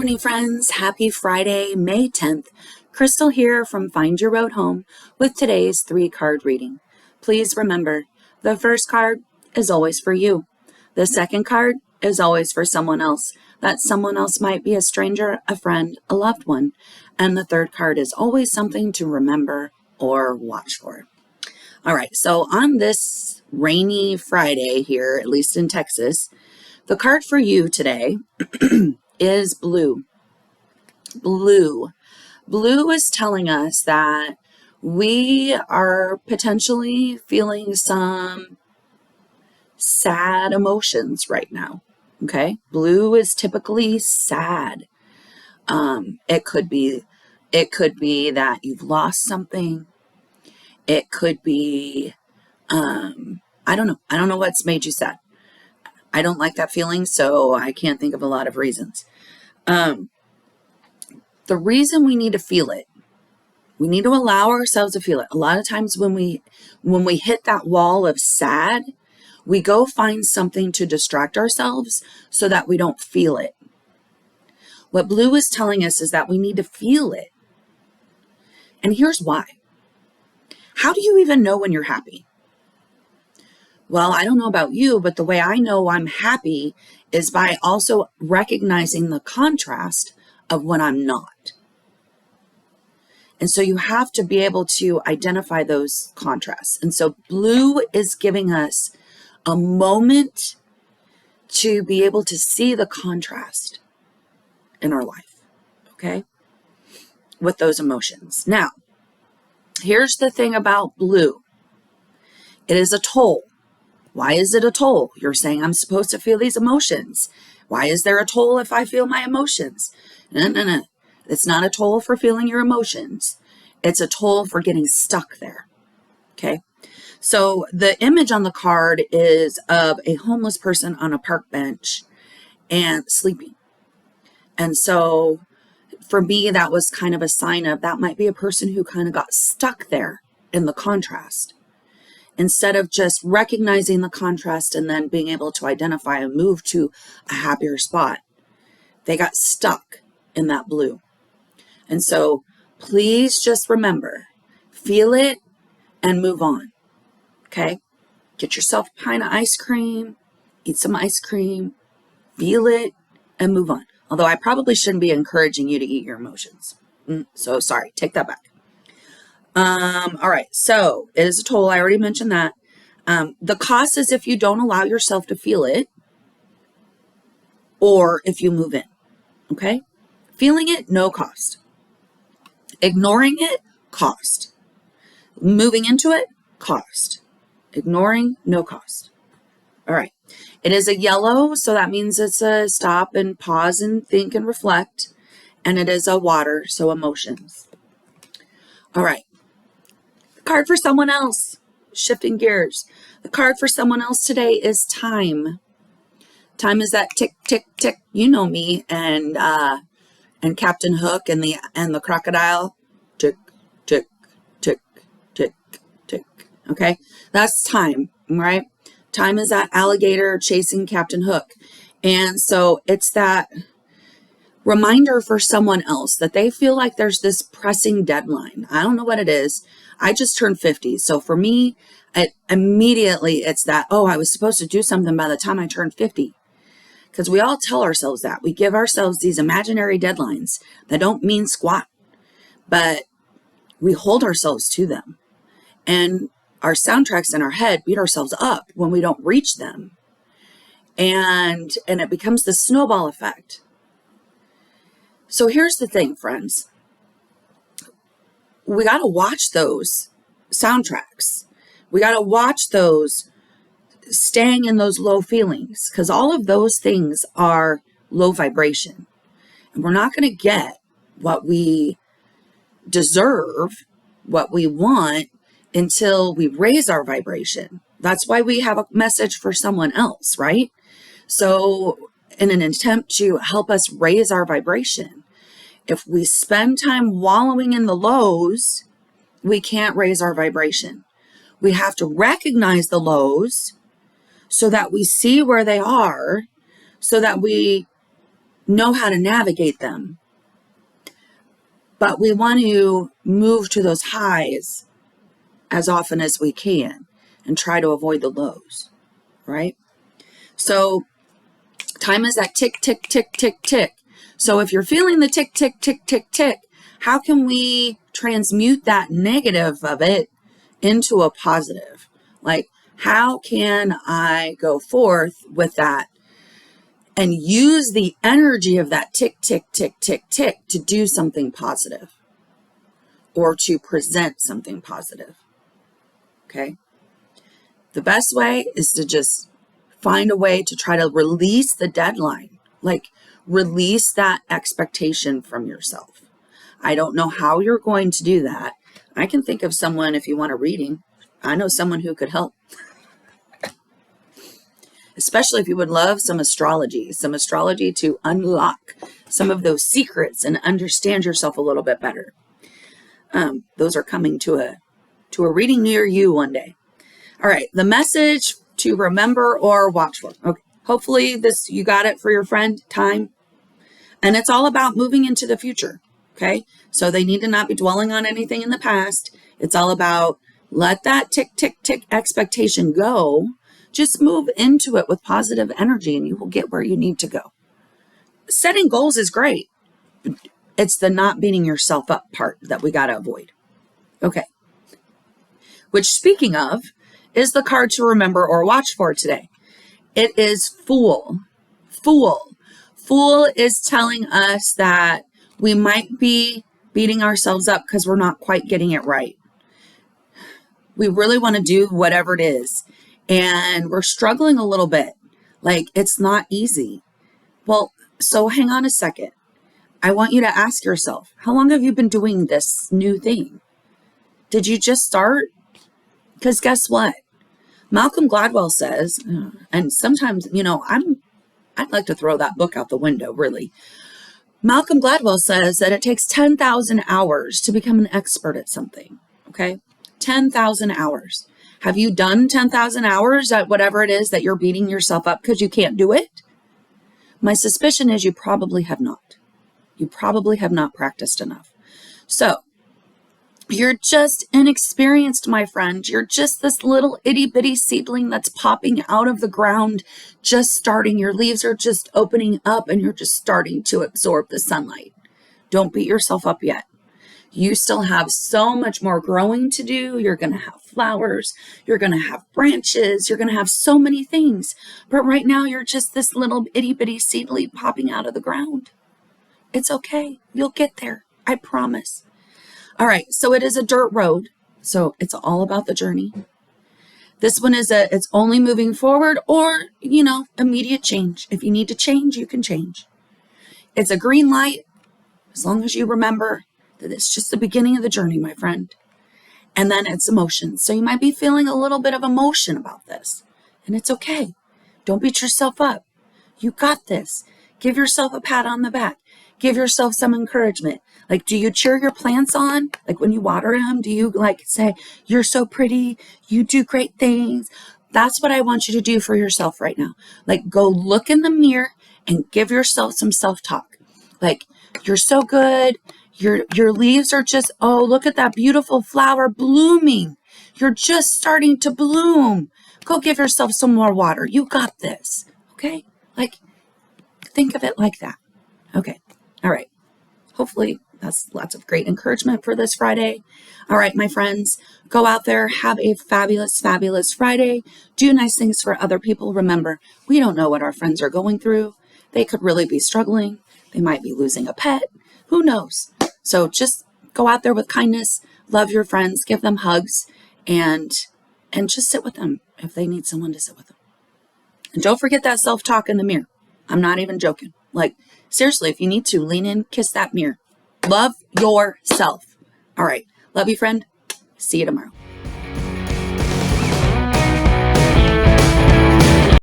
morning, friends. Happy Friday, May 10th. Crystal here from Find Your Road Home with today's 3-card reading. Please remember, the first card is always for you. The second card is always for someone else. That someone else might be a stranger, a friend, a loved one. And the third card is always something to remember or watch for. All right, so on this rainy Friday here, at least in Texas, the card for you today is blue. Blue is telling us that we are potentially feeling some sad emotions right now. Okay, blue is typically sad. It could be that you've lost something. It could be, I don't know what's made you sad. I don't like that feeling, so I can't think of a lot of reasons. The reason we need to feel it, we need to allow ourselves to feel it. A lot of times when we hit that wall of sad, we go find something to distract ourselves so that we don't feel it. What blue is telling us is that we need to feel it. And here's why. How do you even know when you're happy? Well, I don't know about you, but the way I know I'm happy is by also recognizing the contrast of when I'm not. And so you have to be able to identify those contrasts. And so blue is giving us a moment to be able to see the contrast in our life, okay, with those emotions. Now, here's the thing about blue. It is a toll. Why is it a toll? You're saying I'm supposed to feel these emotions. Why is there a toll if I feel my emotions? No. It's not a toll for feeling your emotions. It's a toll for getting stuck there. Okay. So the image on the card is of a homeless person on a park bench and sleeping. And so for me, that was kind of a sign of that might be a person who kind of got stuck there in the contrast. Instead of just recognizing the contrast and then being able to identify and move to a happier spot, they got stuck in that blue. And so please just remember, feel it and move on. Okay? Get yourself a pint of ice cream, eat some ice cream, feel it and move on. Although I probably shouldn't be encouraging you to eat your emotions. So sorry, take that back. All right, so it is a toll. I already mentioned that. The cost is if you don't allow yourself to feel it or if you move in, okay? Feeling it, no cost. Ignoring it, cost. Moving into it, cost. Ignoring, no cost. All right, it is a yellow, so that means it's a stop and pause and think and reflect. And it is a water, so emotions. All right. Card for someone else, shifting gears. The card for someone else today is time. Time is that tick, tick, tick. You know me and Captain Hook and the crocodile. Tick, tick, tick, tick, tick. Okay, that's time, right? Time is that alligator chasing Captain Hook. And so it's that reminder for someone else that they feel like there's this pressing deadline. I don't know what it is. I just turned 50. So for me, immediately it's that, oh, I was supposed to do something by the time I turned 50. Because we all tell ourselves that. We give ourselves these imaginary deadlines that don't mean squat. But we hold ourselves to them. And our soundtracks in our head beat ourselves up when we don't reach them. And it becomes the snowball effect. So here's the thing, friends. We got to watch those soundtracks. We got to watch those staying in those low feelings because all of those things are low vibration. And we're not going to get what we deserve, what we want until we raise our vibration. That's why we have a message for someone else, right? So in an attempt to help us raise our vibration, if we spend time wallowing in the lows, we can't raise our vibration. We have to recognize the lows so that we see where they are, so that we know how to navigate them. But we want to move to those highs as often as we can and try to avoid the lows, right? So time is that tick, tick, tick, tick, tick. So if you're feeling the tick, tick, tick, tick, tick, how can we transmute that negative of it into a positive? Like, how can I go forth with that and use the energy of that tick, tick, tick, tick, tick to do something positive or to present something positive? Okay. The best way is to just find a way to try to release the deadline, like release that expectation from yourself. I don't know how you're going to do that. I can think of someone if you want a reading. I know someone who could help. Especially if you would love some astrology to unlock some of those secrets and understand yourself a little bit better. Those are coming to a reading near you one day. All right, the message to remember or watch for. Okay, hopefully you got it for your friend, time. And it's all about moving into the future, okay? So they need to not be dwelling on anything in the past. It's all about let that tick, tick, tick expectation go. Just move into it with positive energy and you will get where you need to go. Setting goals is great. It's the not beating yourself up part that we got to avoid. Okay. Which, speaking of, is the card to remember or watch for today. It is Fool. Fool. Fool is telling us that we might be beating ourselves up because we're not quite getting it right. We really want to do whatever it is. And we're struggling a little bit. Like, it's not easy. Well, so hang on a second. I want you to ask yourself, how long have you been doing this new thing? Did you just start? Because guess what? Malcolm Gladwell says, and sometimes, I'd like to throw that book out the window, really. Malcolm Gladwell says that it takes 10,000 hours to become an expert at something, okay? 10,000 hours. Have you done 10,000 hours at whatever it is that you're beating yourself up because you can't do it? My suspicion is you probably have not. You probably have not practiced enough. So, you're just inexperienced, my friend. You're just this little itty bitty seedling that's popping out of the ground, just starting. Your leaves are just opening up and you're just starting to absorb the sunlight. Don't beat yourself up yet. You still have so much more growing to do. You're going to have flowers. You're going to have branches. You're going to have so many things. But right now, you're just this little itty bitty seedling popping out of the ground. It's okay. You'll get there. I promise. All right, so it is a dirt road, so it's all about the journey. This one is it's only moving forward or, immediate change. If you need to change, you can change. It's a green light, as long as you remember that it's just the beginning of the journey, my friend. And then it's emotions. So you might be feeling a little bit of emotion about this, and it's okay. Don't beat yourself up. You got this. Give yourself a pat on the back. Give yourself some encouragement. Like, do you cheer your plants on? Like when you water them, do you say, you're so pretty, you do great things? That's what I want you to do for yourself right now. Like, go look in the mirror and give yourself some self-talk. Like, you're so good. Your leaves are just, oh, look at that beautiful flower blooming. You're just starting to bloom. Go give yourself some more water. You got this. Okay? Like, think of it like that. Okay. All right. Hopefully that's lots of great encouragement for this Friday. All right, my friends, go out there, have a fabulous, fabulous Friday. Do nice things for other people. Remember, we don't know what our friends are going through. They could really be struggling. They might be losing a pet. Who knows? So just go out there with kindness, love your friends, give them hugs, and just sit with them if they need someone to sit with them. And don't forget that self-talk in the mirror. I'm not even joking. Like, seriously, if you need to, lean in, kiss that mirror. Love yourself. All right. Love you, friend. See you tomorrow.